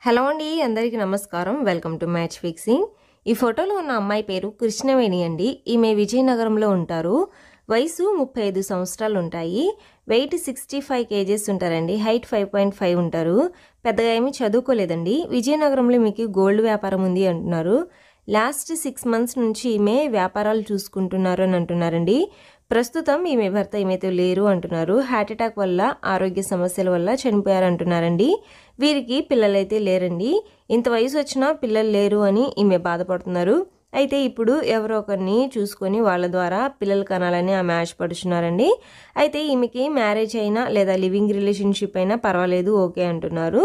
Hello అండి, అందరికీ నమస్కారం. Welcome to match fixing. ఈ ఫోటోలో ఉన్న అమ్మాయి పేరు కృష్ణవేణి అండి. ఈమె విజయనగరంలో ఉంటారు. వయసు 35 సంవత్సరాలు ఉంటాయి. వెయిట్ 65 కేజెస్ ఉంటారండి. హైట్ 5.5 ఉంటారు. పెద్దగా ఏమీ చదువుకోలేదండి. విజయనగరంలో మీకు గోల్డ్ వ్యాపారం ఉంది అంటున్నారు. లాస్ట్ 6 మంత్స్ నుంచి ఈమె వ్యాపారాలు చూసుకుంటున్నారు అని అంటున్నారండి. ప్రస్తుతం ఈమె భర్త ఈమెతో లేరు అంటున్నారు. హార్ట్ అటాక్ వల్ల, ఆరోగ్య సమస్యల వల్ల చనిపోయారు అంటున్నారండి. వీరికి పిల్లలైతే లేరండి. ఇంత వయసు వచ్చినా పిల్లలు లేరు అని ఈమె బాధపడుతున్నారు. అయితే ఇప్పుడు ఎవరో ఒకరిని చూసుకొని వాళ్ళ ద్వారా పిల్లలు కనాలని ఆమె ఆశపడుతున్నారండి. అయితే ఈమెకి మ్యారేజ్ అయినా లేదా లివింగ్ రిలేషన్షిప్ అయినా పర్వాలేదు, ఓకే అంటున్నారు.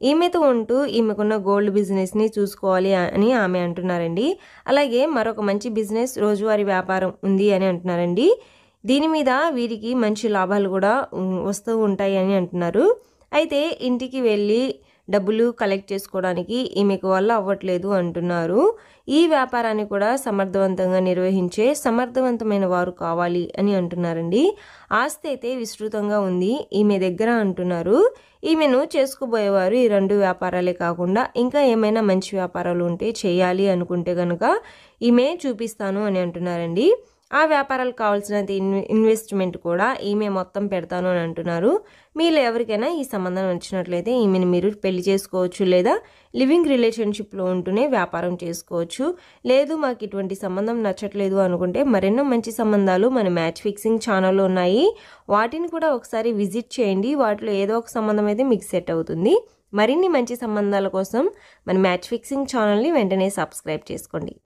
ఈమెతో ఉంటూ ఈమెకున్న గోల్డ్ బిజినెస్ని చూసుకోవాలి అని ఆమె అంటున్నారండి. అలాగే మరొక మంచి బిజినెస్, రోజువారీ వ్యాపారం ఉంది అని అంటున్నారండి. దీని మీద వీరికి మంచి లాభాలు కూడా వస్తూ ఉంటాయి అని అంటున్నారు. అయితే ఇంటికి వెళ్ళి డబ్బులు కలెక్ట్ చేసుకోవడానికి ఈమెకు వల్ల అవ్వట్లేదు అంటున్నారు. ఈ వ్యాపారాన్ని కూడా సమర్థవంతంగా నిర్వహించే సమర్థవంతమైన వారు కావాలి అని అంటున్నారండి. ఆస్తి అయితే విస్తృతంగా ఉంది ఈమె దగ్గర అంటున్నారు. ఈమెను చేసుకోబోయేవారు ఈ 2 వ్యాపారాలే కాకుండా ఇంకా ఏమైనా మంచి వ్యాపారాలు ఉంటే చేయాలి అనుకుంటే కనుక ఈమె చూపిస్తాను అని అంటున్నారండి. ఆ వ్యాపారాలకు కావాల్సినంత ఇన్వెస్ట్మెంట్ కూడా ఈమె మొత్తం పెడతాను అని అంటున్నారు. మీలో ఎవరికైనా ఈ సంబంధం నచ్చినట్లయితే ఈమెను మీరు పెళ్లి చేసుకోవచ్చు, లేదా లివింగ్ రిలేషన్షిప్లో ఉంటూనే వ్యాపారం చేసుకోవచ్చు. లేదు మాకు ఇటువంటి సంబంధం నచ్చట్లేదు అనుకుంటే మరెన్నో మంచి సంబంధాలు మన మ్యాచ్ ఫిక్సింగ్ ఛానల్లో ఉన్నాయి. వాటిని కూడా ఒకసారి విజిట్ చేయండి. వాటిలో ఏదో ఒక సంబంధం అయితే మీకు సెట్ అవుతుంది. మరిన్ని మంచి సంబంధాల కోసం మన మ్యాచ్ ఫిక్సింగ్ ఛానల్ని వెంటనే సబ్స్క్రైబ్ చేసుకోండి.